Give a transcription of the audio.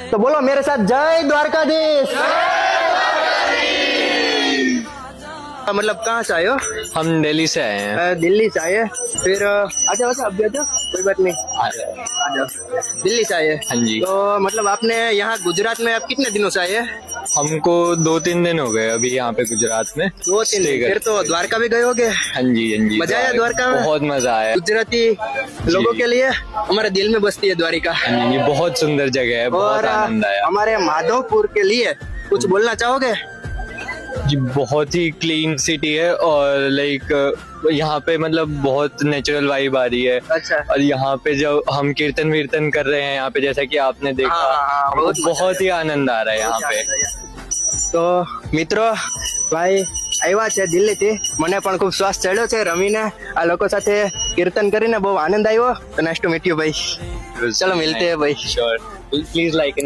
तो बोलो मेरे साथ जय द्वारकाधीश। मतलब कहाँ से आए हो? हम दिल्ली से आए हैं। दिल्ली से आए। फिर अच्छा अभी अच्छा कोई बात नहीं, आ जाओ। दिल्ली से आए। हाँ जी। तो मतलब आपने यहाँ गुजरात में आप कितने दिनों से आए हैं? हमको 2-3 दिन हो गए अभी यहाँ पे गुजरात में। 2-3 दिन। फिर तो द्वारका भी गए होगे? हाँ जी, हाँ जी। मजा आया द्वारका में? बहुत मजा आया। गुजराती लोगों के लिए हमारे दिल में बसती है द्वारिका। हाँ जी, बहुत सुंदर जगह है, बहुत और आनंद आया। हमारे माधवपुर के लिए कुछ बोलना चाहोगे? जी, बहुत ही क्लीन सिटी है और लाइक यहाँ पे मतलब बहुत नेचुरल वाइब आ रही है। अच्छा। और यहाँ पे जब हम कीर्तन वीर्तन कर रहे हैं यहाँ पे, जैसा कि आपने देखा, हाँ, हमको बहुत ही आनंद आ रहा है यहाँ पे। તો મિત્રો ભાઈ આવ્યા છે દિલ્હીથી, મને પણ ખૂબ શ્વાસ ચડ્યો છે રમીને, આ લોકો સાથે કીર્તન કરીને બહુ આનંદ આવ્યો। તો નાઇસ ટુ મીટ યુ ભાઈ, ચલો મિલતે હૈ ભાઈ। Sure, please like